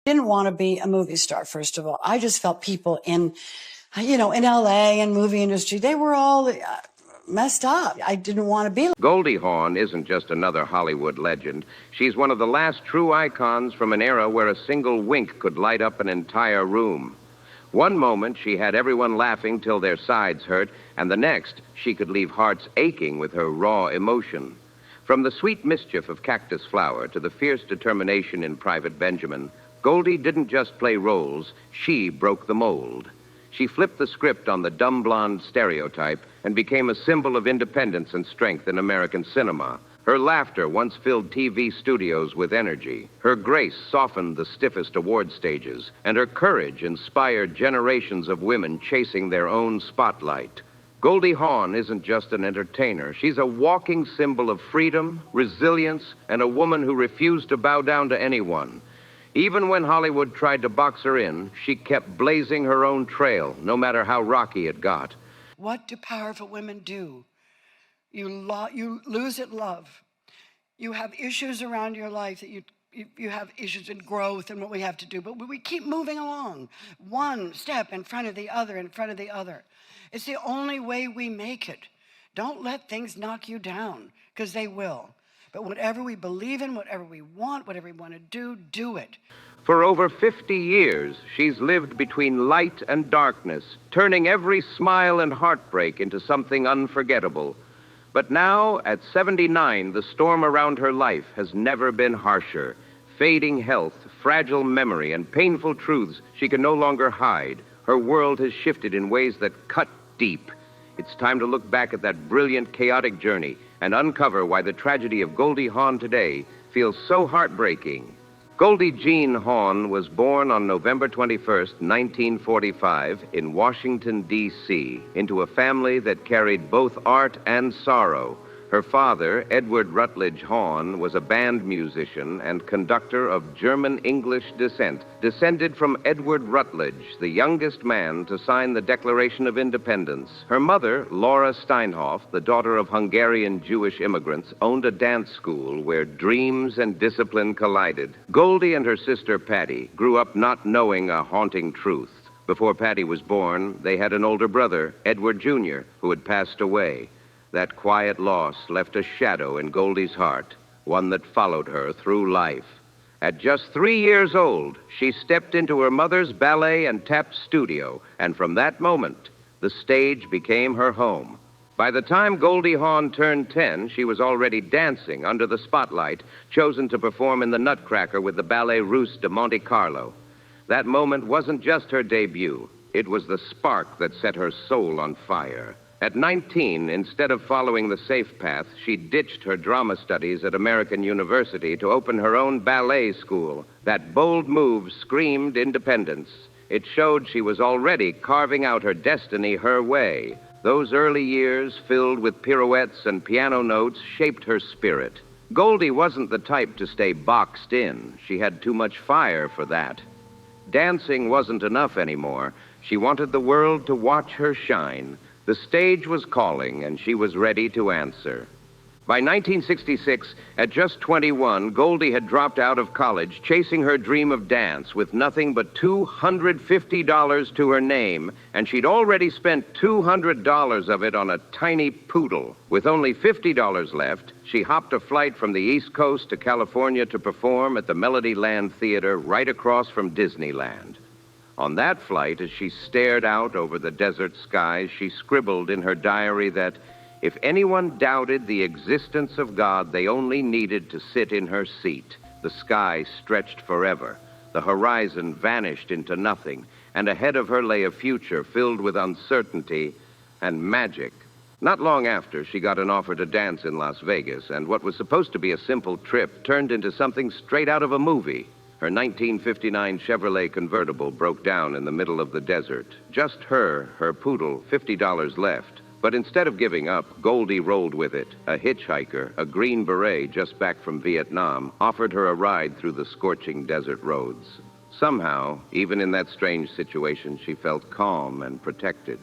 Didn't want to be a movie star, first of all. I just felt people in LA and movie industry, they were all messed up. I didn't want to be. Goldie Hawn isn't just another Hollywood legend. She's one of the last true icons from an era where a single wink could light up an entire room. One moment, she had everyone laughing till their sides hurt, and the next, she could leave hearts aching with her raw emotion. From the sweet mischief of Cactus Flower to the fierce determination in Private Benjamin, Goldie didn't just play roles, she broke the mold. She flipped the script on the dumb blonde stereotype and became a symbol of independence and strength in American cinema. Her laughter once filled TV studios with energy. Her grace softened the stiffest award stages, and her courage inspired generations of women chasing their own spotlight. Goldie Hawn isn't just an entertainer. She's a walking symbol of freedom, resilience, and a woman who refused to bow down to anyone. Even when Hollywood tried to box her in, she kept blazing her own trail, no matter how rocky it got. What do powerful women do? You lose at love. You have issues around your life that you have issues in growth and what we have to do, but we keep moving along, one step in front of the other, in front of the other. It's the only way we make it. Don't let things knock you down, because they will. But whatever we believe in, whatever we want to do, do it. For over 50 years, she's lived between light and darkness, turning every smile and heartbreak into something unforgettable. But now, at 79, the storm around her life has never been harsher. Fading health, fragile memory, and painful truths she can no longer hide. Her world has shifted in ways that cut deep. It's time to look back at that brilliant, chaotic journey and uncover why the tragedy of Goldie Hawn today feels so heartbreaking. Goldie Jean Hawn was born on November 21st, 1945, in Washington, D.C., into a family that carried both art and sorrow. Her father, Edward Rutledge Hawn, was a band musician and conductor of German-English descent, descended from Edward Rutledge, the youngest man to sign the Declaration of Independence. Her mother, Laura Steinhoff, the daughter of Hungarian Jewish immigrants, owned a dance school where dreams and discipline collided. Goldie and her sister Patty grew up not knowing a haunting truth. Before Patty was born, they had an older brother, Edward Jr., who had passed away. That quiet loss left a shadow in Goldie's heart, one that followed her through life. At just 3 years old, she stepped into her mother's ballet and tap studio, and from that moment, the stage became her home. By the time Goldie Hawn turned 10, she was already dancing under the spotlight, chosen to perform in the Nutcracker with the Ballet Russe de Monte Carlo. That moment wasn't just her debut. It was the spark that set her soul on fire. At 19, instead of following the safe path, she ditched her drama studies at American University to open her own ballet school. That bold move screamed independence. It showed she was already carving out her destiny her way. Those early years, filled with pirouettes and piano notes, shaped her spirit. Goldie wasn't the type to stay boxed in. She had too much fire for that. Dancing wasn't enough anymore. She wanted the world to watch her shine. The stage was calling, and she was ready to answer. By 1966, at just 21, Goldie had dropped out of college, chasing her dream of dance with nothing but $250 to her name, and she'd already spent $200 of it on a tiny poodle. With only $50 left, she hopped a flight from the East Coast to California to perform at the Melodyland Theater right across from Disneyland. On that flight, as she stared out over the desert skies, she scribbled in her diary that if anyone doubted the existence of God, they only needed to sit in her seat. The sky stretched forever. The horizon vanished into nothing, and ahead of her lay a future filled with uncertainty and magic. Not long after, she got an offer to dance in Las Vegas, and what was supposed to be a simple trip turned into something straight out of a movie. Her 1959 Chevrolet convertible broke down in the middle of the desert. Just her poodle, $50 left. But instead of giving up, Goldie rolled with it. A hitchhiker, a Green Beret just back from Vietnam, offered her a ride through the scorching desert roads. Somehow, even in that strange situation, she felt calm and protected.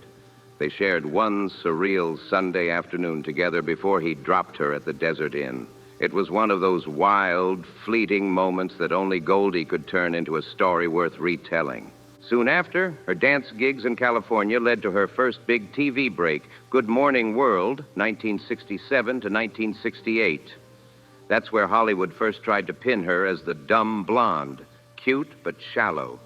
They shared one surreal Sunday afternoon together before he dropped her at the Desert Inn. It was one of those wild, fleeting moments that only Goldie could turn into a story worth retelling. Soon after, her dance gigs in California led to her first big TV break, Good Morning World, 1967 to 1968. That's where Hollywood first tried to pin her as the dumb blonde, cute but shallow.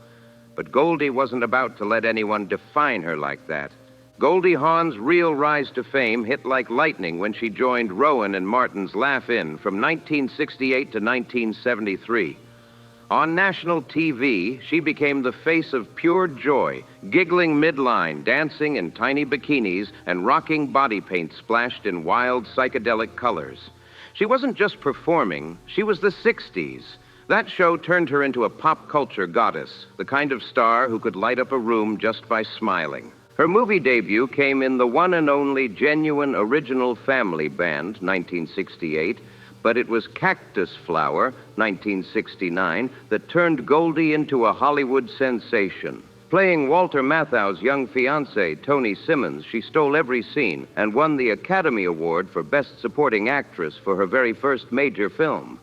But Goldie wasn't about to let anyone define her like that. Goldie Hawn's real rise to fame hit like lightning when she joined Rowan and Martin's Laugh-In from 1968 to 1973. On national TV, she became the face of pure joy, giggling midline, dancing in tiny bikinis, and rocking body paint splashed in wild psychedelic colors. She wasn't just performing, she was the 60s. That show turned her into a pop culture goddess, the kind of star who could light up a room just by smiling. Her movie debut came in the one and only genuine original family band, 1968, but it was Cactus Flower, 1969, that turned Goldie into a Hollywood sensation. Playing Walter Matthau's young fiancée, Toni Simmons, she stole every scene and won the Academy Award for Best Supporting Actress for her very first major film.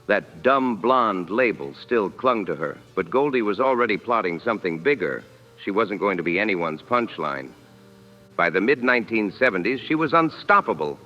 That dumb blonde label still clung to her, but Goldie was already plotting something bigger. She wasn't going to be anyone's punchline. By the mid-1970s, she was unstoppable.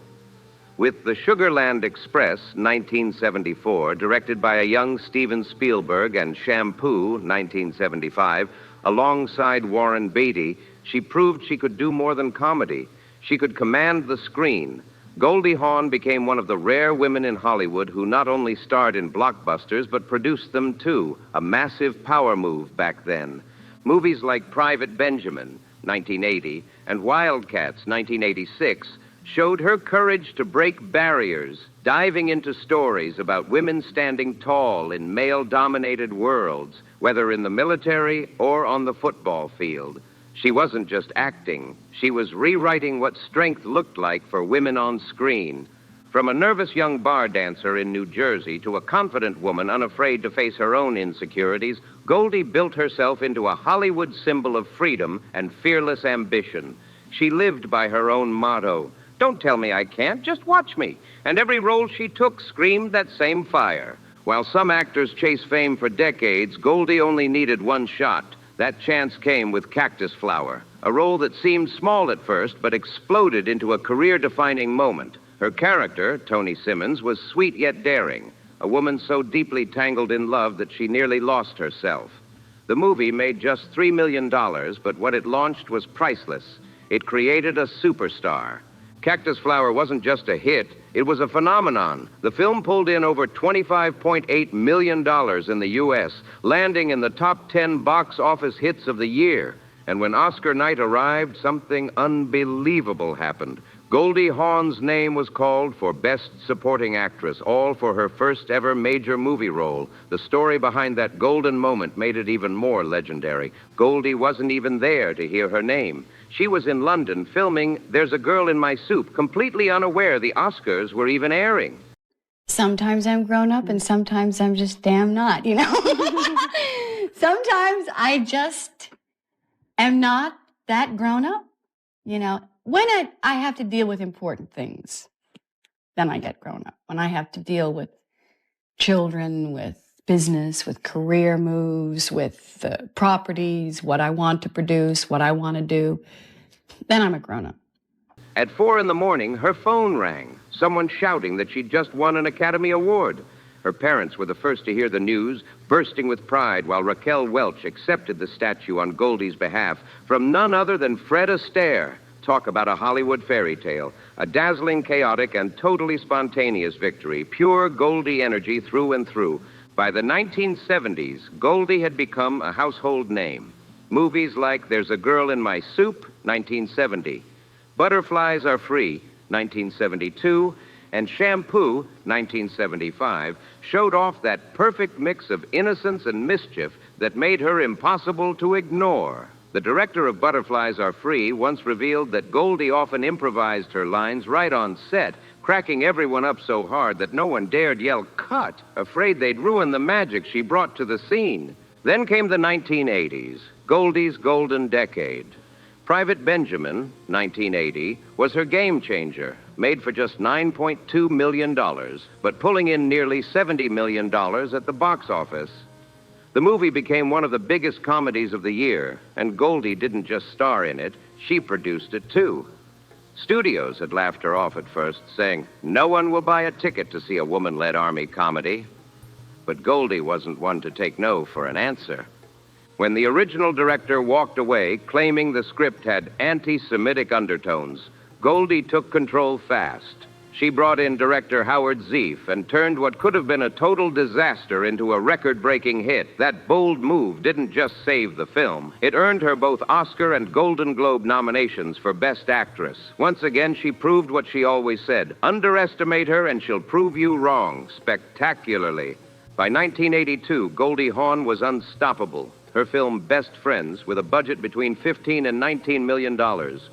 With The Sugarland Express, 1974, directed by a young Steven Spielberg, and Shampoo, 1975, alongside Warren Beatty, she proved she could do more than comedy. She could command the screen. Goldie Hawn became one of the rare women in Hollywood who not only starred in blockbusters, but produced them too, a massive power move back then. Movies like Private Benjamin, 1980, and Wildcats, 1986, showed her courage to break barriers, diving into stories about women standing tall in male-dominated worlds, whether in the military or on the football field. She wasn't just acting. She was rewriting what strength looked like for women on screen. From a nervous young bar dancer in New Jersey to a confident woman unafraid to face her own insecurities, Goldie built herself into a Hollywood symbol of freedom and fearless ambition. She lived by her own motto, "Don't tell me I can't, just watch me." And every role she took screamed that same fire. While some actors chase fame for decades, Goldie only needed one shot. That chance came with Cactus Flower, a role that seemed small at first but exploded into a career-defining moment. Her character, Toni Simmons, was sweet yet daring, a woman so deeply tangled in love that she nearly lost herself. The movie made just $3 million, but what it launched was priceless. It created a superstar. Cactus Flower wasn't just a hit, it was a phenomenon. The film pulled in over $25.8 million in the U.S., landing in the top 10 box office hits of the year. And when Oscar night arrived, something unbelievable happened. Goldie Hawn's name was called for Best Supporting Actress, all for her first ever major movie role. The story behind that golden moment made it even more legendary. Goldie wasn't even there to hear her name. She was in London filming There's a Girl in My Soup, completely unaware the Oscars were even airing. Sometimes I'm grown up and sometimes I'm just damn not, you know? Sometimes I just am not that grown up, you know? When I have to deal with important things, then I get grown up. When I have to deal with children, with business, with career moves, with properties, what I want to produce, what I want to do, then I'm a grown up. At 4 a.m, her phone rang, someone shouting that she'd just won an Academy Award. Her parents were the first to hear the news, bursting with pride while Raquel Welch accepted the statue on Goldie's behalf from none other than Fred Astaire. Talk about a Hollywood fairy tale. A dazzling, chaotic, and totally spontaneous victory. Pure Goldie energy through and through. By the 1970s, Goldie had become a household name. Movies like There's a Girl in My Soup, 1970. Butterflies Are Free, 1972. And Shampoo, 1975, showed off that perfect mix of innocence and mischief that made her impossible to ignore. The director of Butterflies Are Free once revealed that Goldie often improvised her lines right on set, cracking everyone up so hard that no one dared yell, "Cut," afraid they'd ruin the magic she brought to the scene. Then came the 1980s, Goldie's golden decade. Private Benjamin, 1980, was her game changer. made for just $9.2 million, but pulling in nearly $70 million at the box office. The movie became one of the biggest comedies of the year, and Goldie didn't just star in it, she produced it too. Studios had laughed her off at first, saying, "No one will buy a ticket to see a woman-led Army comedy." But Goldie wasn't one to take no for an answer. When the original director walked away, claiming the script had anti-Semitic undertones, Goldie took control fast. She brought in director Howard Zieff and turned what could have been a total disaster into a record-breaking hit. That bold move didn't just save the film. It earned her both Oscar and Golden Globe nominations for Best Actress. Once again, she proved what she always said. Underestimate her and she'll prove you wrong, spectacularly. By 1982, Goldie Hawn was unstoppable. Her film Best Friends, with a budget between $15 and $19 million,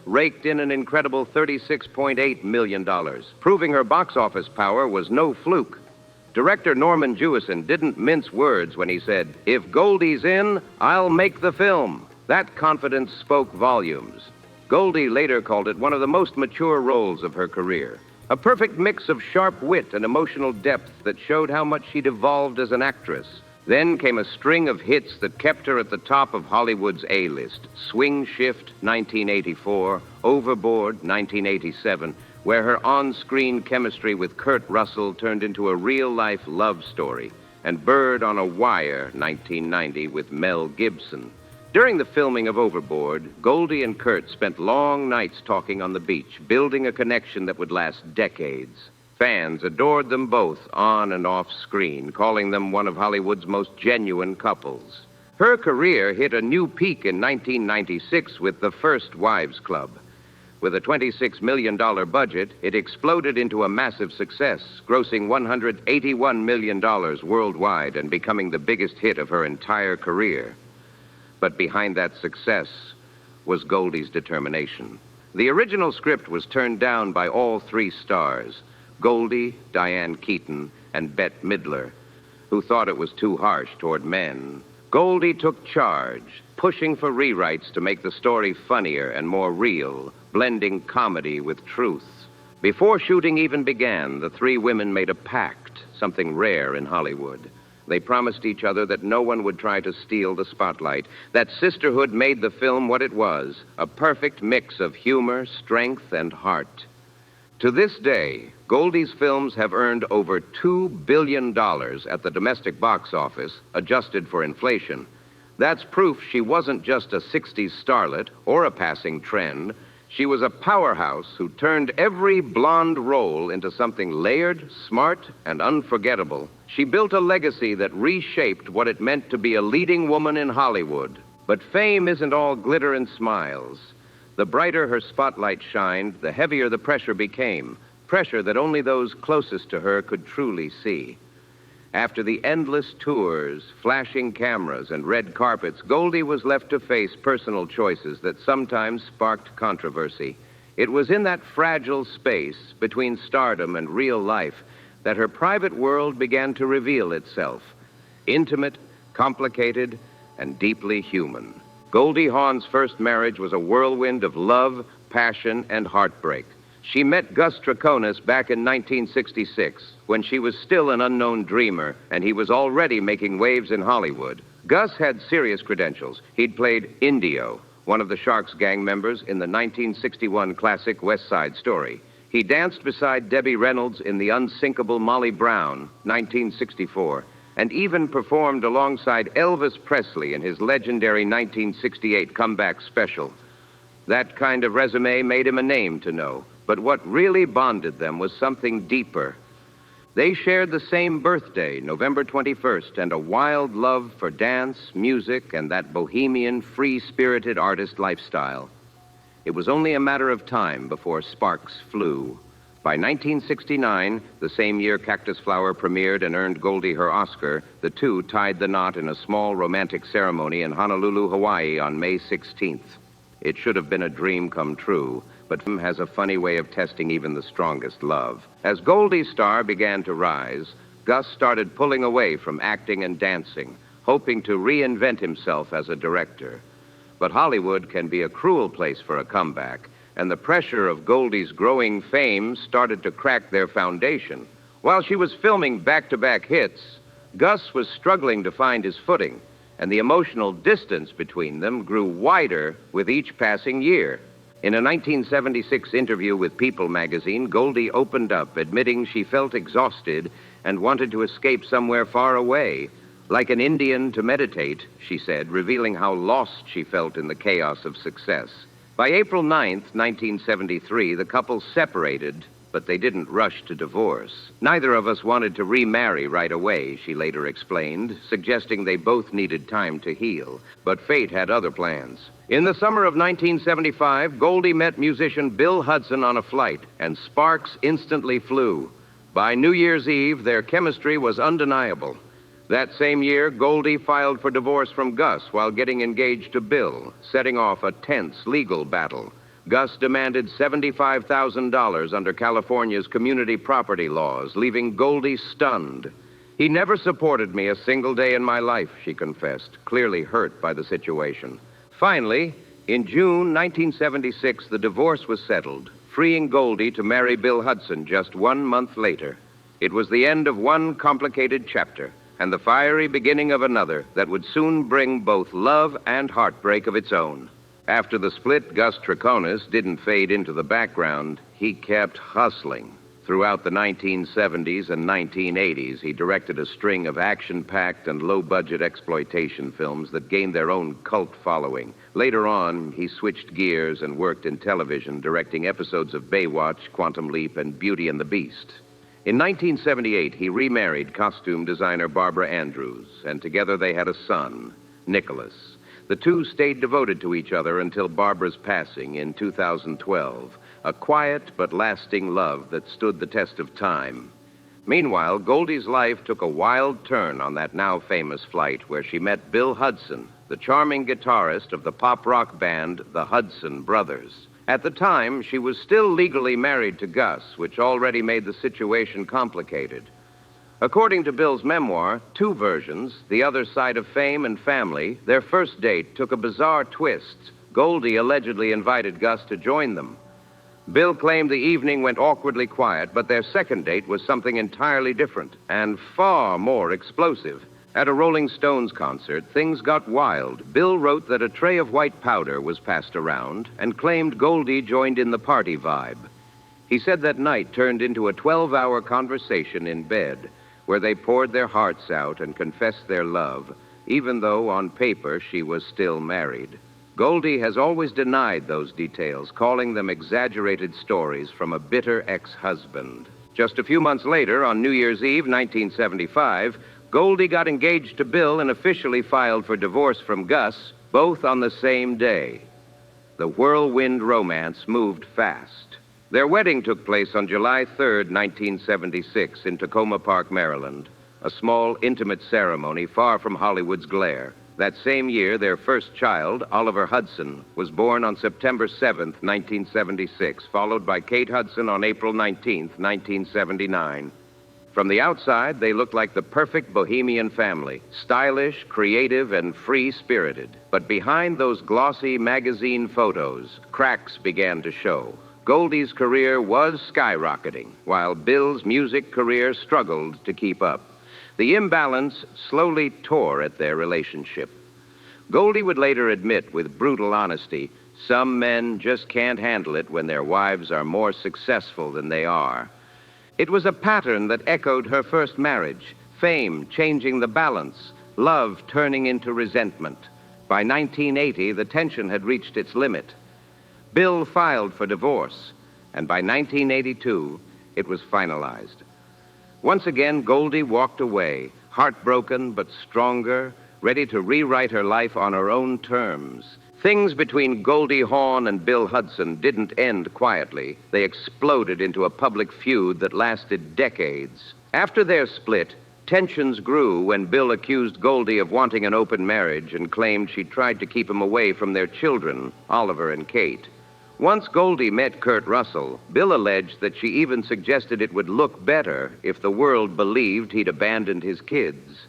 raked in an incredible $36.8 million, proving her box office power was no fluke. Director Norman Jewison didn't mince words when he said, "If Goldie's in, I'll make the film." That confidence spoke volumes. Goldie later called it one of the most mature roles of her career. A perfect mix of sharp wit and emotional depth that showed how much she'd evolved as an actress. Then came a string of hits that kept her at the top of Hollywood's A-list. Swing Shift, 1984, Overboard, 1987, where her on-screen chemistry with Kurt Russell turned into a real-life love story, and Bird on a Wire, 1990, with Mel Gibson. During the filming of Overboard, Goldie and Kurt spent long nights talking on the beach, building a connection that would last decades. Fans adored them both on and off screen, calling them one of Hollywood's most genuine couples. Her career hit a new peak in 1996 with The First Wives Club. With a $26 million budget, it exploded into a massive success, grossing $181 million worldwide and becoming the biggest hit of her entire career. But behind that success was Goldie's determination. The original script was turned down by all three stars, Goldie, Diane Keaton, and Bette Midler, who thought it was too harsh toward men. Goldie took charge, pushing for rewrites to make the story funnier and more real, blending comedy with truth. Before shooting even began, the three women made a pact, something rare in Hollywood. They promised each other that no one would try to steal the spotlight. That sisterhood made the film what it was, a perfect mix of humor, strength, and heart. To this day, Goldie's films have earned over $2 billion at the domestic box office, adjusted for inflation. That's proof she wasn't just a 60s starlet or a passing trend. She was a powerhouse who turned every blonde role into something layered, smart, and unforgettable. She built a legacy that reshaped what it meant to be a leading woman in Hollywood. But fame isn't all glitter and smiles. The brighter her spotlight shined, the heavier the pressure became, pressure that only those closest to her could truly see. After the endless tours, flashing cameras, and red carpets, Goldie was left to face personal choices that sometimes sparked controversy. It was in that fragile space between stardom and real life that her private world began to reveal itself, intimate, complicated, and deeply human. Goldie Hawn's first marriage was a whirlwind of love, passion, and heartbreak. She met Gus Traconis back in 1966, when she was still an unknown dreamer, and he was already making waves in Hollywood. Gus had serious credentials. He'd played Indio, one of the Sharks gang members in the 1961 classic West Side Story. He danced beside Debbie Reynolds in The Unsinkable Molly Brown, 1964, and even performed alongside Elvis Presley in his legendary 1968 comeback special. That kind of resume made him a name to know, but what really bonded them was something deeper. They shared the same birthday, November 21st, and a wild love for dance, music, and that bohemian, free-spirited artist lifestyle. It was only a matter of time before sparks flew. By 1969, the same year Cactus Flower premiered and earned Goldie her Oscar, the two tied the knot in a small romantic ceremony in Honolulu, Hawaii on May 16th. It should have been a dream come true, but film has a funny way of testing even the strongest love. As Goldie's star began to rise, Gus started pulling away from acting and dancing, hoping to reinvent himself as a director. But Hollywood can be a cruel place for a comeback, and the pressure of Goldie's growing fame started to crack their foundation. While she was filming back-to-back hits, Gus was struggling to find his footing, and the emotional distance between them grew wider with each passing year. In a 1976 interview with People magazine, Goldie opened up, admitting she felt exhausted and wanted to escape somewhere far away. Like an Indian to meditate, she said, revealing how lost she felt in the chaos of success. By April 9th, 1973, the couple separated, but they didn't rush to divorce. Neither of us wanted to remarry right away, she later explained, suggesting they both needed time to heal. But fate had other plans. In the summer of 1975, Goldie met musician Bill Hudson on a flight, and sparks instantly flew. By New Year's Eve, their chemistry was undeniable. That same year, Goldie filed for divorce from Gus while getting engaged to Bill, setting off a tense legal battle. Gus demanded $75,000 under California's community property laws, leaving Goldie stunned. He never supported me a single day in my life, she confessed, clearly hurt by the situation. Finally, in June 1976, the divorce was settled, freeing Goldie to marry Bill Hudson just 1 month later. It was the end of one complicated chapter, and the fiery beginning of another that would soon bring both love and heartbreak of its own. After the split, Gus Triconis didn't fade into the background. He kept hustling. Throughout the 1970s and 1980s, he directed a string of action-packed and low-budget exploitation films that gained their own cult following. Later on, he switched gears and worked in television, directing episodes of Baywatch, Quantum Leap, and Beauty and the Beast. In 1978, he remarried costume designer Barbara Andrews, and together they had a son, Nicholas. The two stayed devoted to each other until Barbara's passing in 2012, a quiet but lasting love that stood the test of time. Meanwhile, Goldie's life took a wild turn on that now famous flight where she met Bill Hudson, the charming guitarist of the pop-rock band The Hudson Brothers. At the time, she was still legally married to Gus, which already made the situation complicated. According to Bill's memoir, two versions, The Other Side of Fame and Family, their first date took a bizarre twist. Goldie allegedly invited Gus to join them. Bill claimed the evening went awkwardly quiet, but their second date was something entirely different and far more explosive. At a Rolling Stones concert, things got wild. Bill wrote that a tray of white powder was passed around and claimed Goldie joined in the party vibe. He said that night turned into a 12-hour conversation in bed, where they poured their hearts out and confessed their love, even though on paper she was still married. Goldie has always denied those details, calling them exaggerated stories from a bitter ex-husband. Just a few months later, on New Year's Eve, 1975, Goldie got engaged to Bill and officially filed for divorce from Gus, both on the same day. The whirlwind romance moved fast. Their wedding took place on July 3rd, 1976, in Tacoma Park, Maryland, a small, intimate ceremony far from Hollywood's glare. That same year, their first child, Oliver Hudson, was born on September 7th, 1976, followed by Kate Hudson on April 19th, 1979. From the outside, they looked like the perfect bohemian family, stylish, creative, and free-spirited. But behind those glossy magazine photos, cracks began to show. Goldie's career was skyrocketing, while Bill's music career struggled to keep up. The imbalance slowly tore at their relationship. Goldie would later admit with brutal honesty, some men just can't handle it when their wives are more successful than they are. It was a pattern that echoed her first marriage, fame changing the balance, love turning into resentment. By 1980, the tension had reached its limit. Bill filed for divorce, and by 1982, it was finalized. Once again, Goldie walked away, heartbroken but stronger, ready to rewrite her life on her own terms. Things between Goldie Hawn and Bill Hudson didn't end quietly. They exploded into a public feud that lasted decades. After their split, tensions grew when Bill accused Goldie of wanting an open marriage and claimed she tried to keep him away from their children, Oliver and Kate. Once Goldie met Kurt Russell, Bill alleged that she even suggested it would look better if the world believed he'd abandoned his kids.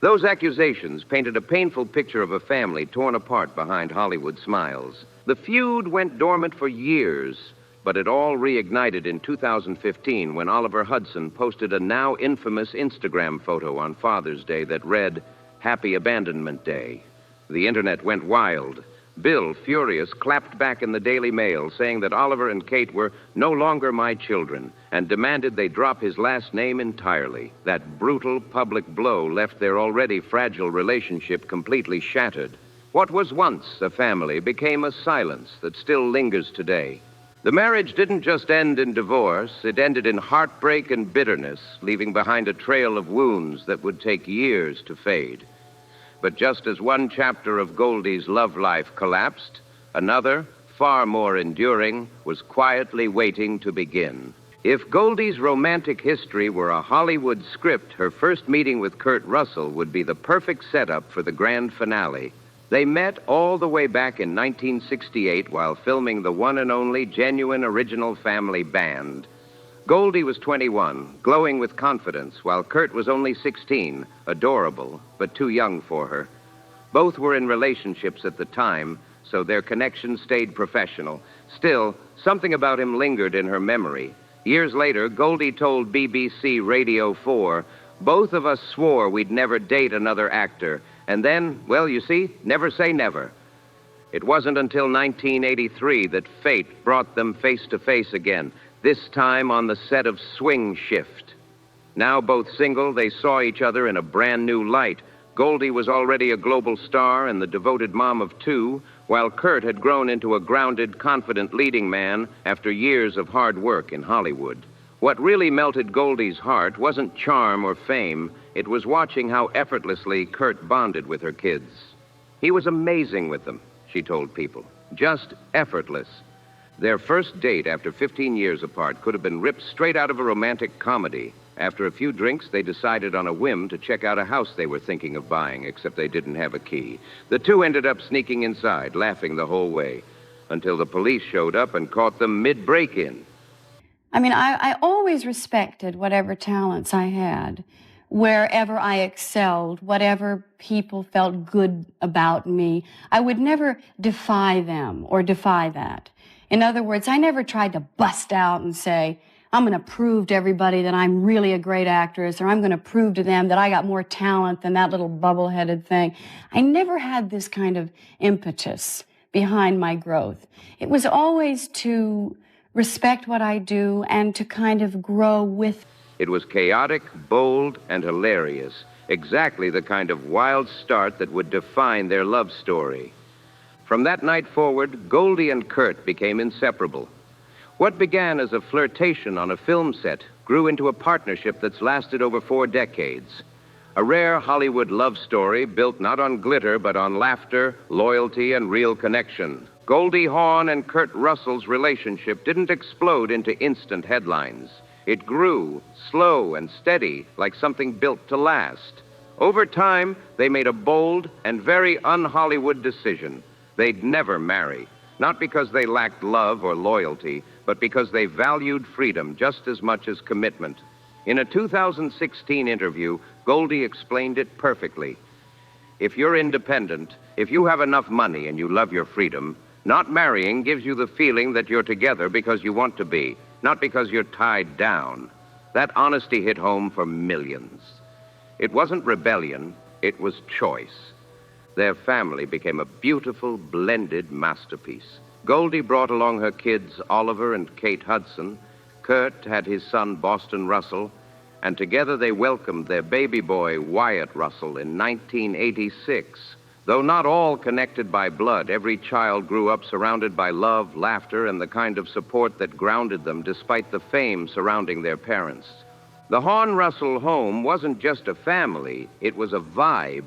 Those accusations painted a painful picture of a family torn apart behind Hollywood smiles. The feud went dormant for years, but it all reignited in 2015 when Oliver Hudson posted a now infamous Instagram photo on Father's Day that read, "Happy Abandonment Day." The internet went wild. Bill, furious, clapped back in the Daily Mail saying that Oliver and Kate were no longer my children and demanded they drop his last name entirely. That brutal public blow left their already fragile relationship completely shattered. What was once a family became a silence that still lingers today. The marriage didn't just end in divorce, it ended in heartbreak and bitterness, leaving behind a trail of wounds that would take years to fade. But just as one chapter of Goldie's love life collapsed, another, far more enduring, was quietly waiting to begin. If Goldie's romantic history were a Hollywood script, her first meeting with Kurt Russell would be the perfect setup for the grand finale. They met all the way back in 1968 while filming the one and only genuine original family Band. Goldie was 21, glowing with confidence, while Kurt was only 16, adorable, but too young for her. Both were in relationships at the time, so their connection stayed professional. Still, something about him lingered in her memory. Years later, Goldie told BBC Radio 4, "Both of us swore we'd never date another actor. And then, well, you see, never say never." It wasn't until 1983 that fate brought them face to face again, this time on the set of Swing Shift. Now both single, they saw each other in a brand new light. Goldie was already a global star and the devoted mom of two, while Kurt had grown into a grounded, confident leading man after years of hard work in Hollywood. What really melted Goldie's heart wasn't charm or fame. It was watching how effortlessly Kurt bonded with her kids. He was amazing with them, she told people. Just effortless. Their first date after 15 years apart could have been ripped straight out of a romantic comedy. After a few drinks, they decided on a whim to check out a house they were thinking of buying, except they didn't have a key. The two ended up sneaking inside, laughing the whole way, until the police showed up and caught them mid-break-in. I mean, I always respected whatever talents I had, wherever I excelled, whatever people felt good about me. I would never defy them or defy that. In other words, I never tried to bust out and say, I'm going to prove to everybody that I'm really a great actress, or I'm going to prove to them that I got more talent than that little bubble-headed thing. I never had this kind of impetus behind my growth. It was always to respect what I do and to kind of grow with. It was chaotic, bold, and hilarious. Exactly the kind of wild start that would define their love story. From that night forward, Goldie and Kurt became inseparable. What began as a flirtation on a film set grew into a partnership that's lasted over 4 decades. A rare Hollywood love story built not on glitter, but on laughter, loyalty, and real connection. Goldie Hawn and Kurt Russell's relationship didn't explode into instant headlines. It grew, slow and steady, like something built to last. Over time, they made a bold and very un-Hollywood decision. They'd never marry, not because they lacked love or loyalty, but because they valued freedom just as much as commitment. In a 2016 interview, Goldie explained it perfectly. If you're independent, if you have enough money and you love your freedom, not marrying gives you the feeling that you're together because you want to be, not because you're tied down. That honesty hit home for millions. It wasn't rebellion, it was choice. Their family became a beautiful, blended masterpiece. Goldie brought along her kids, Oliver and Kate Hudson. Kurt had his son, Boston Russell, and together they welcomed their baby boy, Wyatt Russell, in 1986. Though not all connected by blood, every child grew up surrounded by love, laughter, and the kind of support that grounded them despite the fame surrounding their parents. The Hawn-Russell home wasn't just a family, it was a vibe.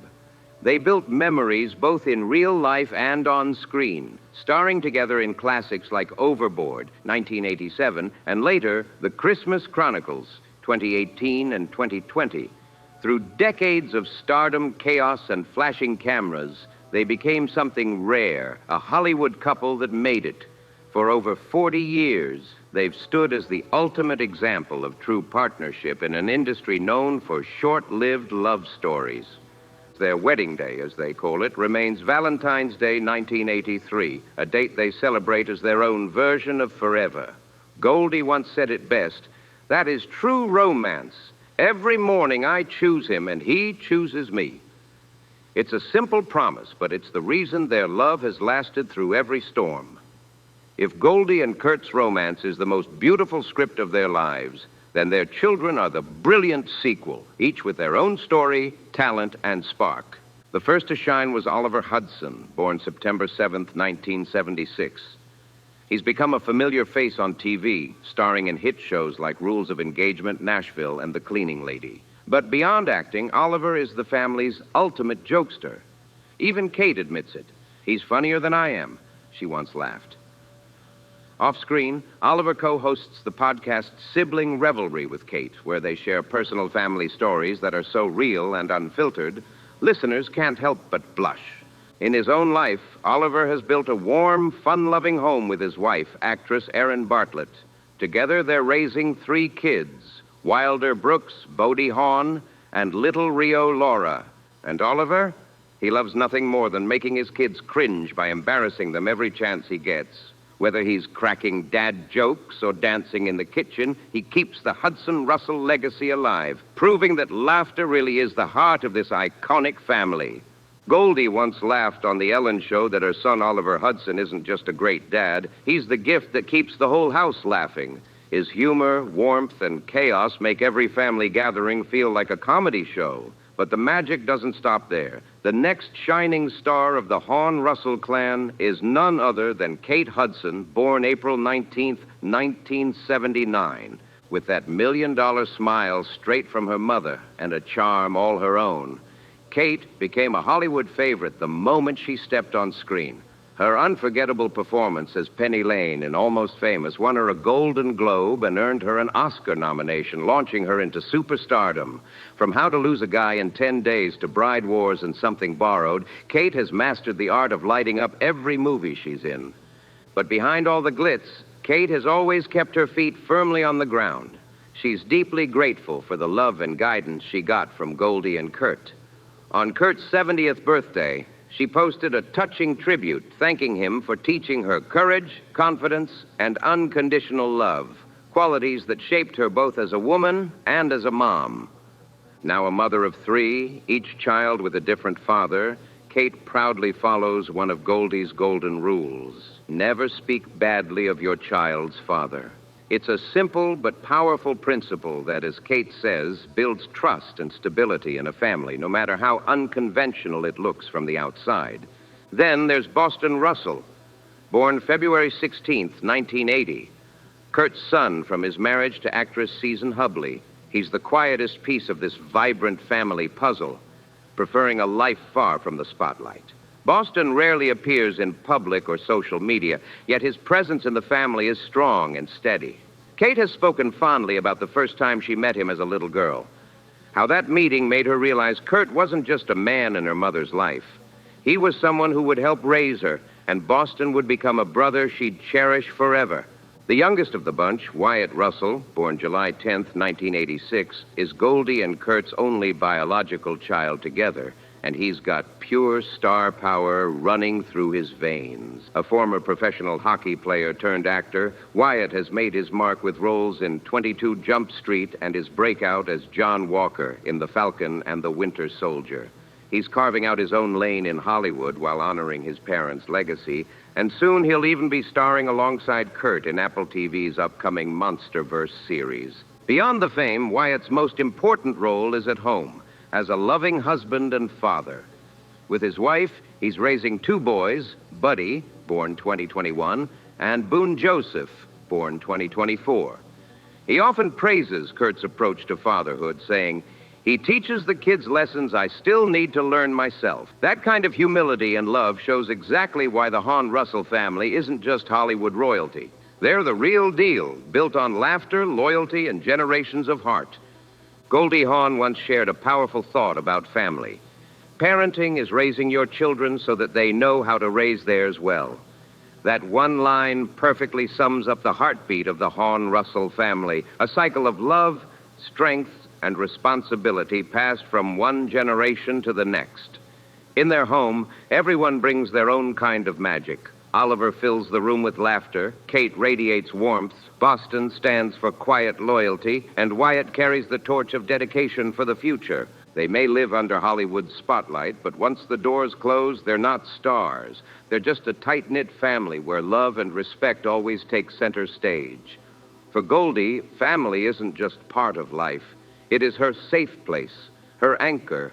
They built memories both in real life and on screen, starring together in classics like Overboard, 1987, and later, The Christmas Chronicles, 2018 and 2020. Through decades of stardom, chaos, and flashing cameras, they became something rare, a Hollywood couple that made it. For over 40 years, they've stood as the ultimate example of true partnership in an industry known for short-lived love stories. Their wedding day, as they call it, remains Valentine's Day 1983, a date they celebrate as their own version of forever. Goldie once said it best, "That is true romance. Every morning I choose him and he chooses me." It's a simple promise, but it's the reason their love has lasted through every storm. If Goldie and Kurt's romance is the most beautiful script of their lives, then their children are the brilliant sequel, each with their own story, talent, and spark. The first to shine was Oliver Hudson, born September 7th, 1976. He's become a familiar face on TV, starring in hit shows like Rules of Engagement, Nashville, and The Cleaning Lady. But beyond acting, Oliver is the family's ultimate jokester. Even Kate admits it. "He's funnier than I am," she once laughed. Off-screen, Oliver co-hosts the podcast Sibling Revelry with Kate, where they share personal family stories that are so real and unfiltered, listeners can't help but blush. In his own life, Oliver has built a warm, fun-loving home with his wife, actress Erin Bartlett. Together, they're raising 3 kids, Wilder Brooks, Goldie Hawn, and little Rio Laura. And Oliver? He loves nothing more than making his kids cringe by embarrassing them every chance he gets. Whether he's cracking dad jokes or dancing in the kitchen, he keeps the Hudson Russell legacy alive, proving that laughter really is the heart of this iconic family. Goldie once laughed on The Ellen Show that her son Oliver Hudson isn't just a great dad, he's the gift that keeps the whole house laughing. His humor, warmth, and chaos make every family gathering feel like a comedy show. But the magic doesn't stop there. The next shining star of the Hawn-Russell clan is none other than Kate Hudson, born April 19th, 1979, with that $1 million smile straight from her mother and a charm all her own. Kate became a Hollywood favorite the moment she stepped on screen. Her unforgettable performance as Penny Lane in Almost Famous won her a Golden Globe and earned her an Oscar nomination, launching her into superstardom. From How to Lose a Guy in 10 Days to Bride Wars and Something Borrowed, Kate has mastered the art of lighting up every movie she's in. But behind all the glitz, Kate has always kept her feet firmly on the ground. She's deeply grateful for the love and guidance she got from Goldie and Kurt. On Kurt's 70th birthday, she posted a touching tribute thanking him for teaching her courage, confidence, and unconditional love, qualities that shaped her both as a woman and as a mom. Now a mother of 3, each child with a different father, Kate proudly follows one of Goldie's golden rules. Never speak badly of your child's father. It's a simple but powerful principle that, as Kate says, builds trust and stability in a family, no matter how unconventional it looks from the outside. Then there's Boston Russell, born February 16th, 1980. Kurt's son from his marriage to actress Susan Hubley. He's the quietest piece of this vibrant family puzzle, preferring a life far from the spotlight. Boston rarely appears in public or social media, yet his presence in the family is strong and steady. Kate has spoken fondly about the first time she met him as a little girl. How that meeting made her realize Kurt wasn't just a man in her mother's life. He was someone who would help raise her, and Boston would become a brother she'd cherish forever. The youngest of the bunch, Wyatt Russell, born July 10th, 1986, is Goldie and Kurt's only biological child together, and he's got pure star power running through his veins. A former professional hockey player turned actor, Wyatt has made his mark with roles in 22 Jump Street and his breakout as John Walker in The Falcon and the Winter Soldier. He's carving out his own lane in Hollywood while honoring his parents' legacy, and soon he'll even be starring alongside Kurt in Apple TV's upcoming Monsterverse series. Beyond the fame, Wyatt's most important role is at home, as a loving husband and father. With his wife, he's raising 2 boys, Buddy, born 2021, and Boone Joseph, born 2024. He often praises Kurt's approach to fatherhood, saying, "He teaches the kids lessons I still need to learn myself." That kind of humility and love shows exactly why the Hawn-Russell family isn't just Hollywood royalty. They're the real deal, built on laughter, loyalty, and generations of heart. Goldie Hawn once shared a powerful thought about family. Parenting is raising your children so that they know how to raise theirs well. That one line perfectly sums up the heartbeat of the Hawn-Russell family, a cycle of love, strength, and responsibility passed from one generation to the next. In their home, everyone brings their own kind of magic. Oliver fills the room with laughter, Kate radiates warmth, Boston stands for quiet loyalty, and Wyatt carries the torch of dedication for the future. They may live under Hollywood's spotlight, but once the doors close, they're not stars. They're just a tight-knit family where love and respect always take center stage. For Goldie, family isn't just part of life. It is her safe place, her anchor.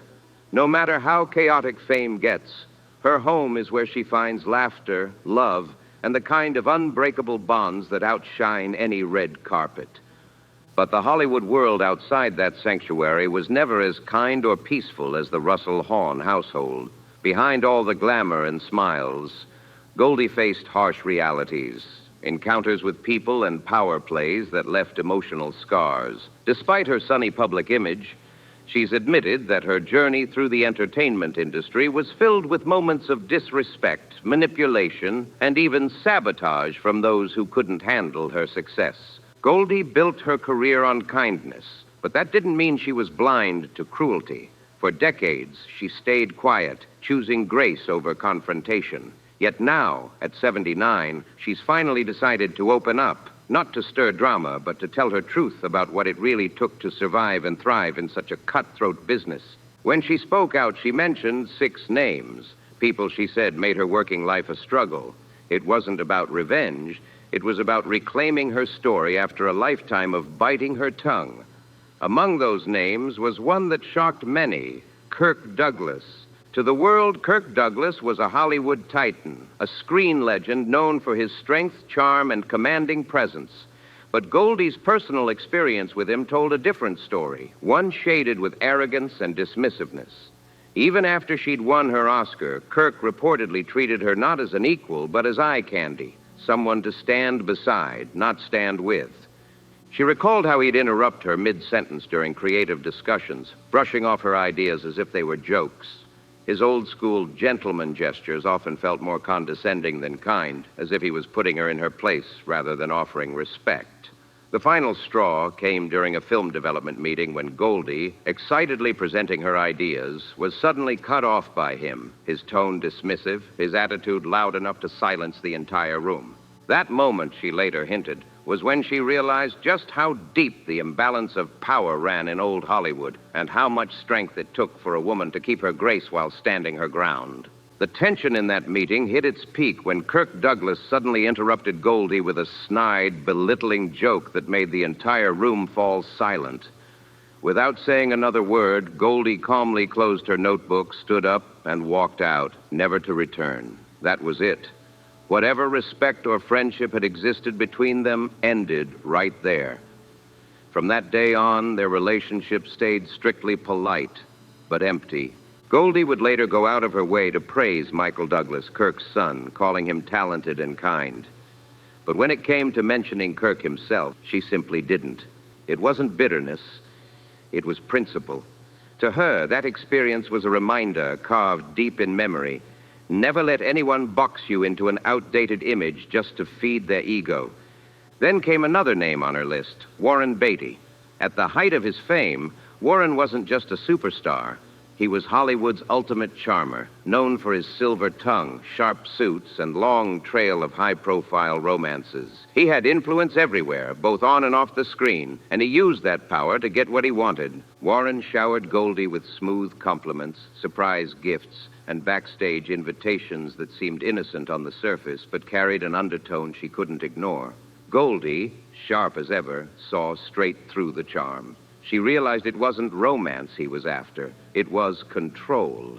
No matter how chaotic fame gets, her home is where she finds laughter, love, and the kind of unbreakable bonds that outshine any red carpet. But the Hollywood world outside that sanctuary was never as kind or peaceful as the Russell Hawn household. Behind all the glamour and smiles, Goldie faced harsh realities, encounters with people and power plays that left emotional scars. Despite her sunny public image, she's admitted that her journey through the entertainment industry was filled with moments of disrespect, manipulation, and even sabotage from those who couldn't handle her success. Goldie built her career on kindness, but that didn't mean she was blind to cruelty. For decades, she stayed quiet, choosing grace over confrontation. Yet now, at 79, she's finally decided to open up, not to stir drama, but to tell her truth about what it really took to survive and thrive in such a cutthroat business. When she spoke out, she mentioned 6 names, people she said made her working life a struggle. It wasn't about revenge. It was about reclaiming her story after a lifetime of biting her tongue. Among those names was one that shocked many, Kirk Douglas. To the world, Kirk Douglas was a Hollywood titan, a screen legend known for his strength, charm, and commanding presence. But Goldie's personal experience with him told a different story, one shaded with arrogance and dismissiveness. Even after she'd won her Oscar, Kirk reportedly treated her not as an equal, but as eye candy, someone to stand beside, not stand with. She recalled how he'd interrupt her mid-sentence during creative discussions, brushing off her ideas as if they were jokes. His old-school gentleman gestures often felt more condescending than kind, as if he was putting her in her place rather than offering respect. The final straw came during a film development meeting when Goldie, excitedly presenting her ideas, was suddenly cut off by him, his tone dismissive, his attitude loud enough to silence the entire room. That moment, she later hinted, was when she realized just how deep the imbalance of power ran in old Hollywood and how much strength it took for a woman to keep her grace while standing her ground. The tension in that meeting hit its peak when Kirk Douglas suddenly interrupted Goldie with a snide, belittling joke that made the entire room fall silent. Without saying another word, Goldie calmly closed her notebook, stood up, and walked out, never to return. That was it. Whatever respect or friendship had existed between them ended right there. From that day on, their relationship stayed strictly polite, but empty. Goldie would later go out of her way to praise Michael Douglas, Kirk's son, calling him talented and kind. But when it came to mentioning Kirk himself, she simply didn't. It wasn't bitterness. It was principle. To her, that experience was a reminder carved deep in memory. Never let anyone box you into an outdated image just to feed their ego. Then came another name on her list, Warren Beatty. At the height of his fame, Warren wasn't just a superstar. He was Hollywood's ultimate charmer, known for his silver tongue, sharp suits, and long trail of high-profile romances. He had influence everywhere, both on and off the screen, and he used that power to get what he wanted. Warren showered Goldie with smooth compliments, surprise gifts, and backstage invitations that seemed innocent on the surface but carried an undertone she couldn't ignore. Goldie, sharp as ever, saw straight through the charm. She realized it wasn't romance he was after. It was control.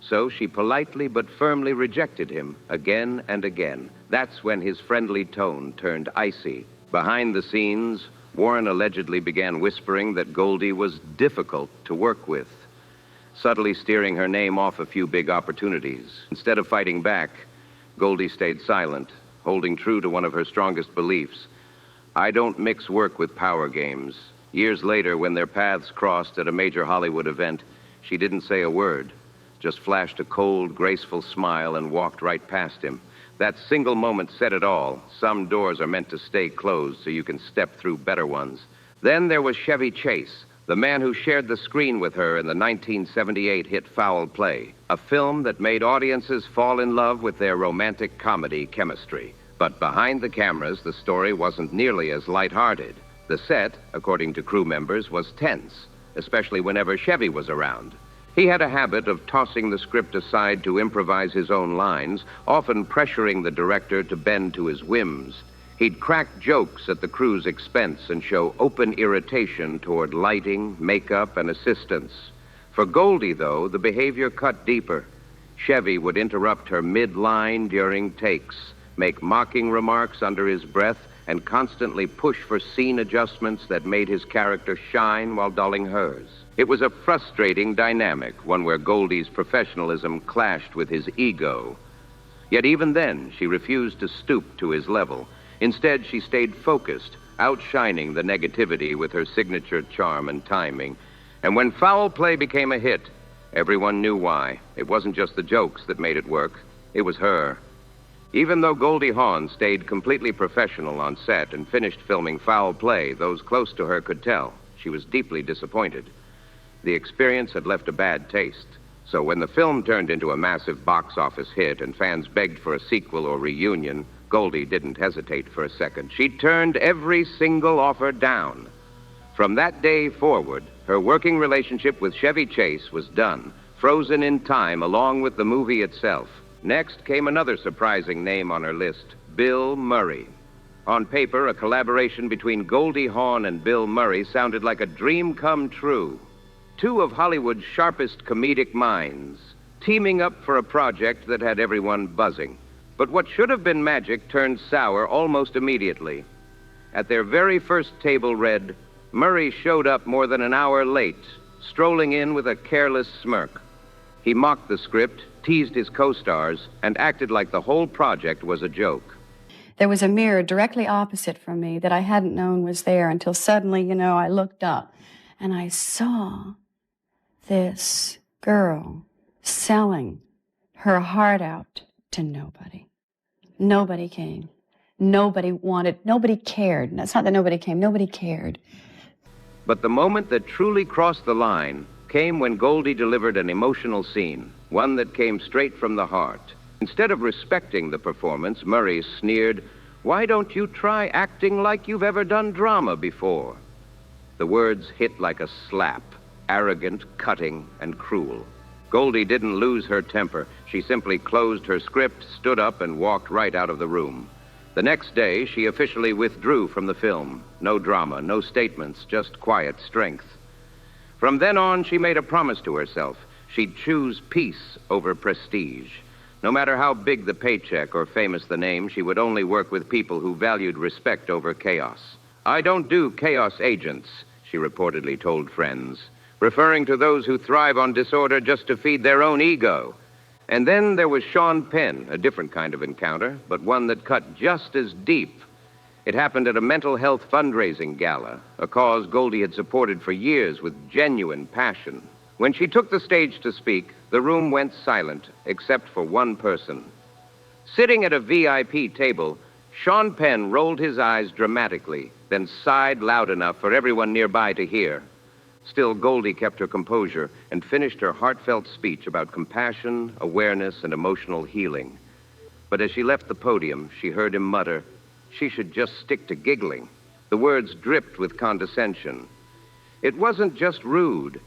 So she politely but firmly rejected him again and again. That's when his friendly tone turned icy. Behind the scenes, Warren allegedly began whispering that Goldie was difficult to work with, subtly steering her name off a few big opportunities. Instead of fighting back, Goldie stayed silent, holding true to one of her strongest beliefs. I don't mix work with power games. Years later, when their paths crossed at a major Hollywood event, she didn't say a word, just flashed a cold, graceful smile and walked right past him. That single moment said it all. Some doors are meant to stay closed so you can step through better ones. Then there was Chevy Chase, the man who shared the screen with her in the 1978 hit Foul Play, a film that made audiences fall in love with their romantic comedy chemistry. But behind the cameras, the story wasn't nearly as lighthearted. The set, according to crew members, was tense, especially whenever Chevy was around. He had a habit of tossing the script aside to improvise his own lines, often pressuring the director to bend to his whims. He'd crack jokes at the crew's expense and show open irritation toward lighting, makeup, and assistants. For Goldie, though, the behavior cut deeper. Chevy would interrupt her mid-line during takes, make mocking remarks under his breath, and constantly push for scene adjustments that made his character shine while dulling hers. It was a frustrating dynamic, one where Goldie's professionalism clashed with his ego. Yet even then, she refused to stoop to his level. Instead, she stayed focused, outshining the negativity with her signature charm and timing. And when Foul Play became a hit, everyone knew why. It wasn't just the jokes that made it work. It was her. Even though Goldie Hawn stayed completely professional on set and finished filming Foul Play, those close to her could tell she was deeply disappointed. The experience had left a bad taste. So when the film turned into a massive box office hit and fans begged for a sequel or reunion, Goldie didn't hesitate for a second. She turned every single offer down. From that day forward, her working relationship with Chevy Chase was done, frozen in time along with the movie itself. Next came another surprising name on her list, Bill Murray. On paper, a collaboration between Goldie Hawn and Bill Murray sounded like a dream come true. Two of Hollywood's sharpest comedic minds, teaming up for a project that had everyone buzzing. But what should have been magic turned sour almost immediately. At their very first table read, Murray showed up more than an hour late, strolling in with a careless smirk. He mocked the script, teased his co-stars, and acted like the whole project was a joke. There was a mirror directly opposite from me that I hadn't known was there until suddenly, I looked up and I saw this girl selling her heart out to nobody. Nobody came. Nobody wanted, nobody cared. It's not that nobody came, nobody cared. But the moment that truly crossed the line came when Goldie delivered an emotional scene, one that came straight from the heart. Instead of respecting the performance, Murray sneered, "Why don't you try acting like you've ever done drama before?" The words hit like a slap, arrogant, cutting, and cruel. Goldie didn't lose her temper. She simply closed her script, stood up, and walked right out of the room. The next day, she officially withdrew from the film. No drama, no statements, just quiet strength. From then on, she made a promise to herself. She'd choose peace over prestige. No matter how big the paycheck or famous the name, she would only work with people who valued respect over chaos. "I don't do chaos agents," she reportedly told friends, referring to those who thrive on disorder just to feed their own ego. And then there was Sean Penn, a different kind of encounter, but one that cut just as deep. It happened at a mental health fundraising gala, a cause Goldie had supported for years with genuine passion. When she took the stage to speak, the room went silent, except for one person. Sitting at a VIP table, Sean Penn rolled his eyes dramatically, then sighed loud enough for everyone nearby to hear. Still, Goldie kept her composure and finished her heartfelt speech about compassion, awareness, and emotional healing. But as she left the podium, she heard him mutter, she should just stick to giggling. The words dripped with condescension. It wasn't just rude.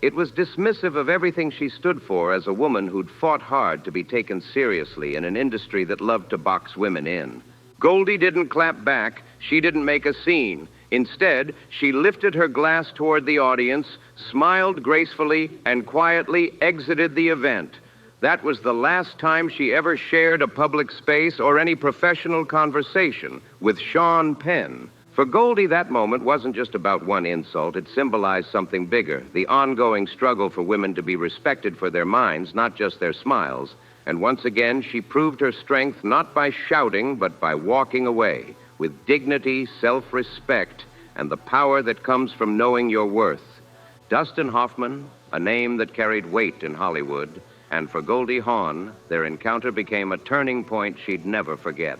It was dismissive of everything she stood for as a woman who'd fought hard to be taken seriously in an industry that loved to box women in. Goldie didn't clap back. She didn't make a scene. Instead, she lifted her glass toward the audience, smiled gracefully, and quietly exited the event. That was the last time she ever shared a public space or any professional conversation with Sean Penn. For Goldie, that moment wasn't just about one insult. It symbolized something bigger, the ongoing struggle for women to be respected for their minds, not just their smiles. And once again, she proved her strength not by shouting, but by walking away with dignity, self-respect, and the power that comes from knowing your worth. Dustin Hoffman, a name that carried weight in Hollywood, and for Goldie Hawn, their encounter became a turning point she'd never forget.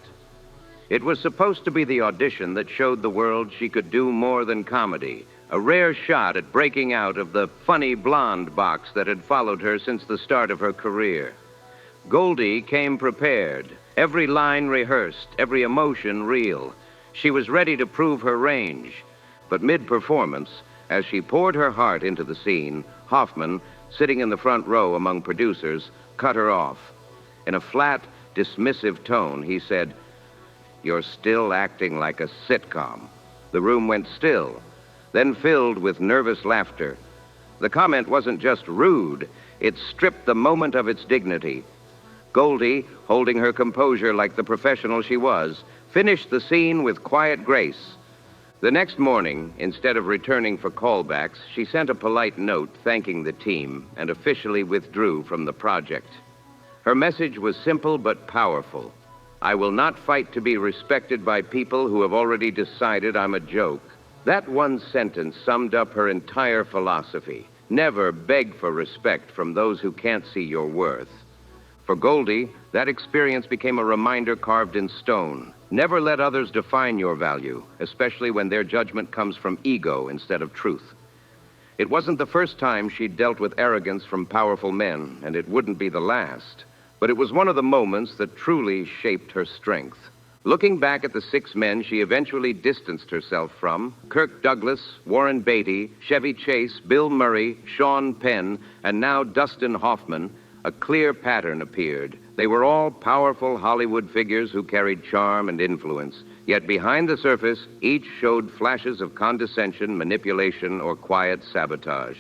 It was supposed to be the audition that showed the world she could do more than comedy, a rare shot at breaking out of the funny blonde box that had followed her since the start of her career. Goldie came prepared, every line rehearsed, every emotion real. She was ready to prove her range. But mid-performance, as she poured her heart into the scene, Hoffman, sitting in the front row among producers, cut her off. In a flat, dismissive tone, he said, "You're still acting like a sitcom." The room went still, then filled with nervous laughter. The comment wasn't just rude, it stripped the moment of its dignity. Goldie, holding her composure like the professional she was, finished the scene with quiet grace. The next morning, instead of returning for callbacks, she sent a polite note thanking the team and officially withdrew from the project. Her message was simple but powerful. "I will not fight to be respected by people who have already decided I'm a joke." That one sentence summed up her entire philosophy. Never beg for respect from those who can't see your worth. For Goldie, that experience became a reminder carved in stone. Never let others define your value, especially when their judgment comes from ego instead of truth. It wasn't the first time she'd dealt with arrogance from powerful men, and it wouldn't be the last. But it was one of the moments that truly shaped her strength. Looking back at the 6 men she eventually distanced herself from, Kirk Douglas, Warren Beatty, Chevy Chase, Bill Murray, Sean Penn, and now Dustin Hoffman, a clear pattern appeared. They were all powerful Hollywood figures who carried charm and influence. Yet behind the surface, each showed flashes of condescension, manipulation, or quiet sabotage.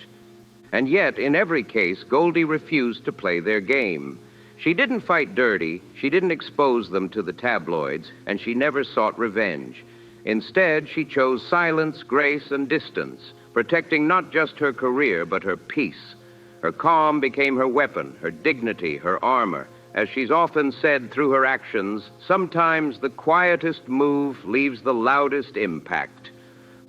And yet, in every case, Goldie refused to play their game. She didn't fight dirty, she didn't expose them to the tabloids, and she never sought revenge. Instead, she chose silence, grace, and distance, protecting not just her career, but her peace. Her calm became her weapon, her dignity, her armor. As she's often said through her actions, sometimes the quietest move leaves the loudest impact.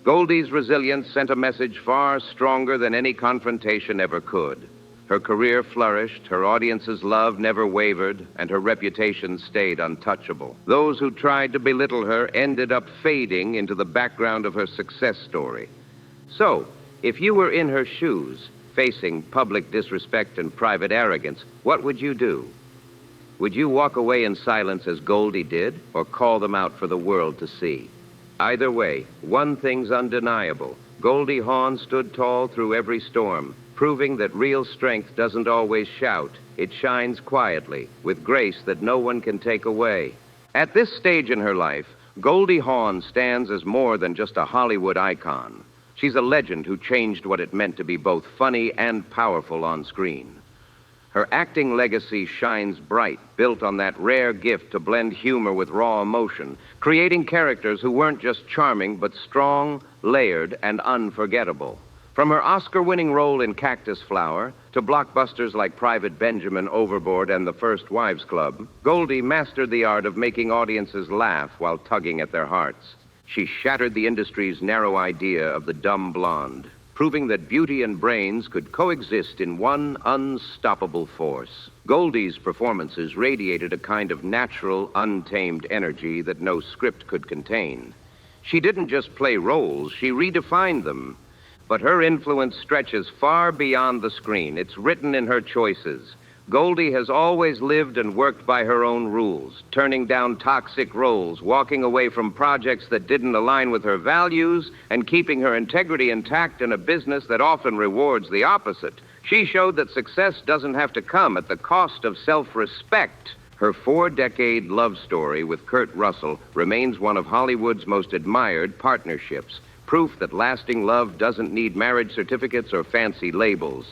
Goldie's resilience sent a message far stronger than any confrontation ever could. Her career flourished, her audience's love never wavered, and her reputation stayed untouchable. Those who tried to belittle her ended up fading into the background of her success story. So, if you were in her shoes, facing public disrespect and private arrogance, what would you do? Would you walk away in silence as Goldie did, or call them out for the world to see? Either way, one thing's undeniable. Goldie Hawn stood tall through every storm, proving that real strength doesn't always shout. It shines quietly, with grace that no one can take away. At this stage in her life, Goldie Hawn stands as more than just a Hollywood icon. She's a legend who changed what it meant to be both funny and powerful on screen. Her acting legacy shines bright, built on that rare gift to blend humor with raw emotion, creating characters who weren't just charming, but strong, layered, and unforgettable. From her Oscar-winning role in Cactus Flower to blockbusters like Private Benjamin, Overboard, and The First Wives Club, Goldie mastered the art of making audiences laugh while tugging at their hearts. She shattered the industry's narrow idea of the dumb blonde, proving that beauty and brains could coexist in one unstoppable force. Goldie's performances radiated a kind of natural, untamed energy that no script could contain. She didn't just play roles, she redefined them. But her influence stretches far beyond the screen. It's written in her choices. Goldie has always lived and worked by her own rules, turning down toxic roles, walking away from projects that didn't align with her values, and keeping her integrity intact in a business that often rewards the opposite. She showed that success doesn't have to come at the cost of self-respect. Her 4-decade love story with Kurt Russell remains one of Hollywood's most admired partnerships, proof that lasting love doesn't need marriage certificates or fancy labels.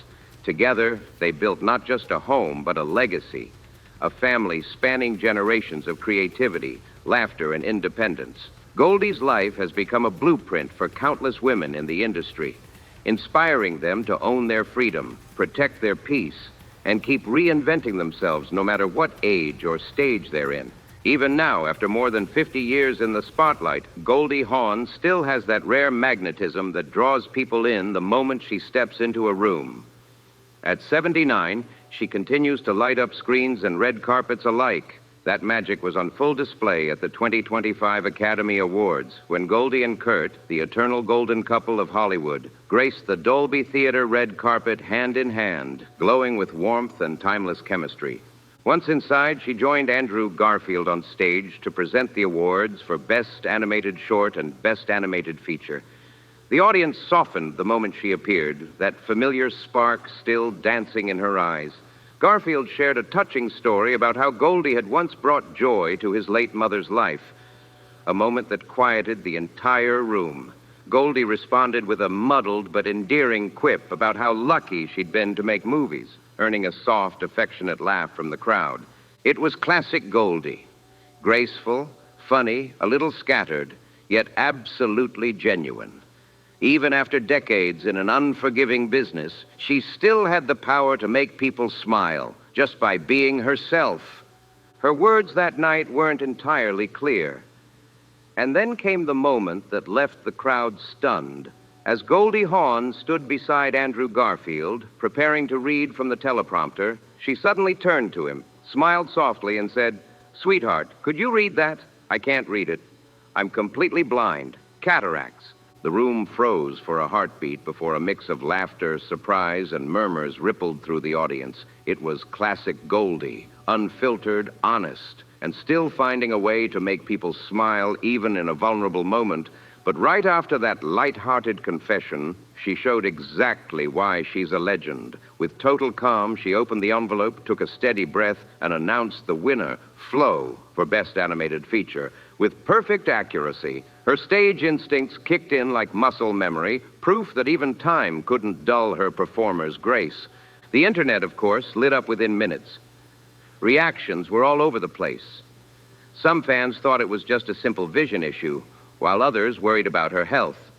Together, they built not just a home, but a legacy, a family spanning generations of creativity, laughter, and independence. Goldie's life has become a blueprint for countless women in the industry, inspiring them to own their freedom, protect their peace, and keep reinventing themselves no matter what age or stage they're in. Even now, after more than 50 years in the spotlight, Goldie Hawn still has that rare magnetism that draws people in the moment she steps into a room. At 79, she continues to light up screens and red carpets alike. That magic was on full display at the 2025 Academy Awards when Goldie and Kurt, the eternal golden couple of Hollywood, graced the Dolby Theater red carpet hand in hand, glowing with warmth and timeless chemistry. Once inside, she joined Andrew Garfield on stage to present the awards for Best Animated Short and Best Animated Feature. The audience softened the moment she appeared, that familiar spark still dancing in her eyes. Garfield shared a touching story about how Goldie had once brought joy to his late mother's life, a moment that quieted the entire room. Goldie responded with a muddled but endearing quip about how lucky she'd been to make movies, earning a soft, affectionate laugh from the crowd. It was classic Goldie. Graceful, funny, a little scattered, yet absolutely genuine. Even after decades in an unforgiving business, she still had the power to make people smile just by being herself. Her words that night weren't entirely clear. And then came the moment that left the crowd stunned. As Goldie Hawn stood beside Andrew Garfield, preparing to read from the teleprompter, she suddenly turned to him, smiled softly, and said, "Sweetheart, could you read that? I can't read it. I'm completely blind. Cataracts." The room froze for a heartbeat before a mix of laughter, surprise, and murmurs rippled through the audience. It was classic Goldie, unfiltered, honest, and still finding a way to make people smile even in a vulnerable moment. But right after that light-hearted confession, she showed exactly why she's a legend. With total calm, she opened the envelope, took a steady breath, and announced the winner, Flo, for Best Animated Feature. With perfect accuracy, her stage instincts kicked in like muscle memory, proof that even time couldn't dull her performer's grace. The internet, of course, lit up within minutes. Reactions were all over the place. Some fans thought it was just a simple vision issue, while others worried about her health.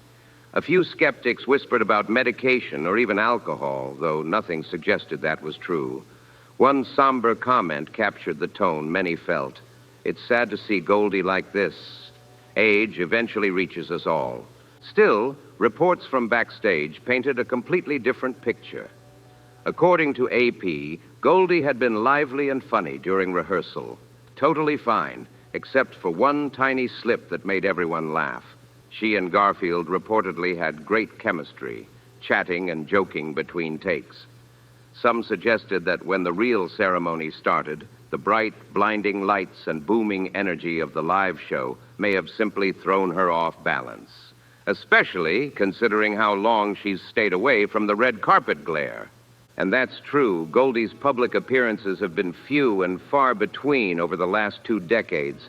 A few skeptics whispered about medication or even alcohol, though nothing suggested that was true. One somber comment captured the tone many felt. "It's sad to see Goldie like this. Age eventually reaches us all." Still, reports from backstage painted a completely different picture. According to AP, Goldie had been lively and funny during rehearsal. Totally fine, except for one tiny slip that made everyone laugh. She and Garfield reportedly had great chemistry, chatting and joking between takes. Some suggested that when the real ceremony started, the bright, blinding lights and booming energy of the live show may have simply thrown her off balance, especially considering how long she's stayed away from the red carpet glare. And that's true. Goldie's public appearances have been few and far between over the last 2 decades.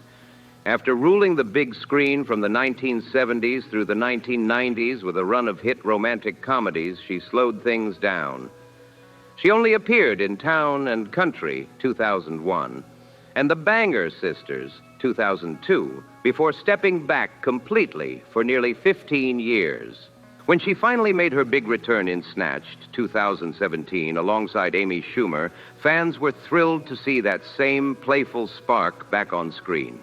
After ruling the big screen from the 1970s through the 1990s with a run of hit romantic comedies, she slowed things down. She only appeared in Town and Country, 2001, and The Banger Sisters, 2002, before stepping back completely for nearly 15 years. When she finally made her big return in Snatched, 2017, alongside Amy Schumer, fans were thrilled to see that same playful spark back on screen.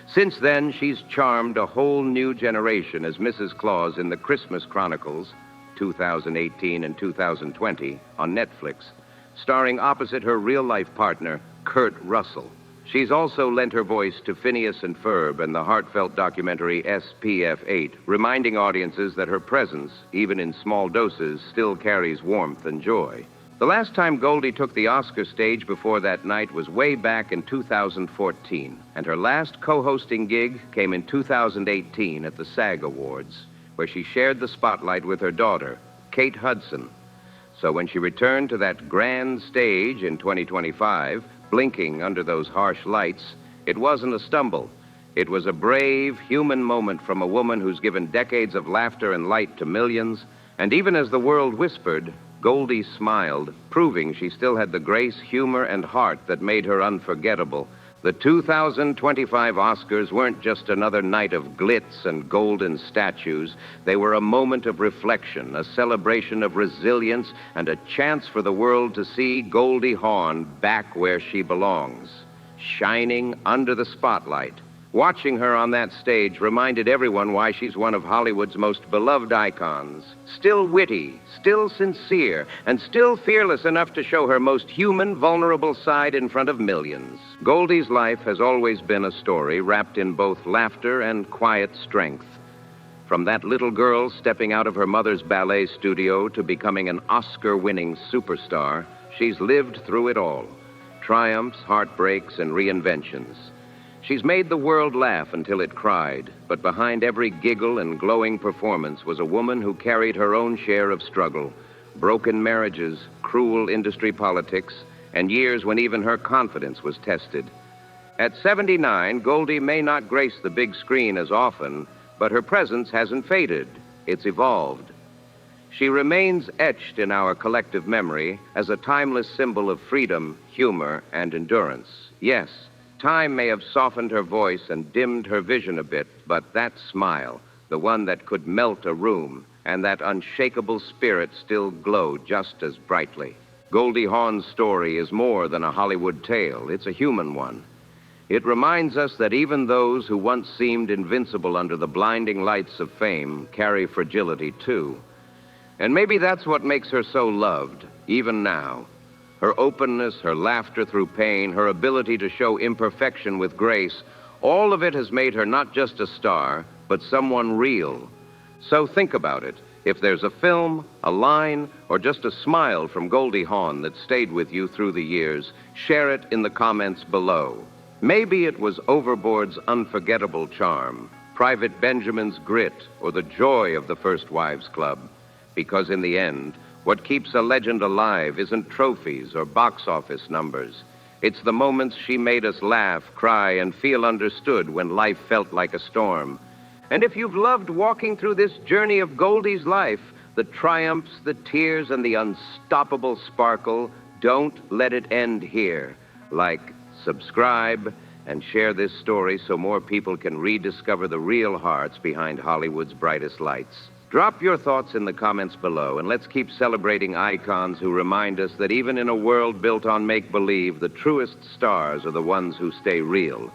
Since then, she's charmed a whole new generation as Mrs. Claus in The Christmas Chronicles, 2018 and 2020, on Netflix, starring opposite her real-life partner, Kurt Russell. She's also lent her voice to Phineas and Ferb in the heartfelt documentary SPF8, reminding audiences that her presence, even in small doses, still carries warmth and joy. The last time Goldie took the Oscar stage before that night was way back in 2014, and her last co-hosting gig came in 2018 at the SAG Awards, where she shared the spotlight with her daughter, Kate Hudson. So when she returned to that grand stage in 2025, blinking under those harsh lights, it wasn't a stumble. It was a brave, human moment from a woman who's given decades of laughter and light to millions. And even as the world whispered, Goldie smiled, proving she still had the grace, humor, and heart that made her unforgettable. The 2025 Oscars weren't just another night of glitz and golden statues. They were a moment of reflection, a celebration of resilience, and a chance for the world to see Goldie Hawn back where she belongs, shining under the spotlight, Watching her on that stage reminded everyone why she's one of Hollywood's most beloved icons. Still witty, still sincere, and still fearless enough to show her most human, vulnerable side in front of millions. Goldie's life has always been a story wrapped in both laughter and quiet strength. From that little girl stepping out of her mother's ballet studio to becoming an Oscar-winning superstar, she's lived through it all. Triumphs, heartbreaks, and reinventions. She's made the world laugh until it cried, but behind every giggle and glowing performance was a woman who carried her own share of struggle, broken marriages, cruel industry politics, and years when even her confidence was tested. At 79, Goldie may not grace the big screen as often, but her presence hasn't faded. It's evolved. She remains etched in our collective memory as a timeless symbol of freedom, humor, and endurance. Yes, time may have softened her voice and dimmed her vision a bit, but that smile, the one that could melt a room, and that unshakable spirit still glowed just as brightly. Goldie Hawn's story is more than a Hollywood tale. It's a human one. It reminds us that even those who once seemed invincible under the blinding lights of fame carry fragility too. And maybe that's what makes her so loved, even now. Her openness, her laughter through pain, her ability to show imperfection with grace, all of it has made her not just a star, but someone real. So think about it. If there's a film, a line, or just a smile from Goldie Hawn that stayed with you through the years, share it in the comments below. Maybe it was Overboard's unforgettable charm, Private Benjamin's grit, or the joy of the First Wives Club. Because in the end, what keeps a legend alive isn't trophies or box office numbers. It's the moments she made us laugh, cry, and feel understood when life felt like a storm. And if you've loved walking through this journey of Goldie's life, the triumphs, the tears, and the unstoppable sparkle, don't let it end here. Like, subscribe, and share this story so more people can rediscover the real hearts behind Hollywood's brightest lights. Drop your thoughts in the comments below, and let's keep celebrating icons who remind us that even in a world built on make-believe, the truest stars are the ones who stay real.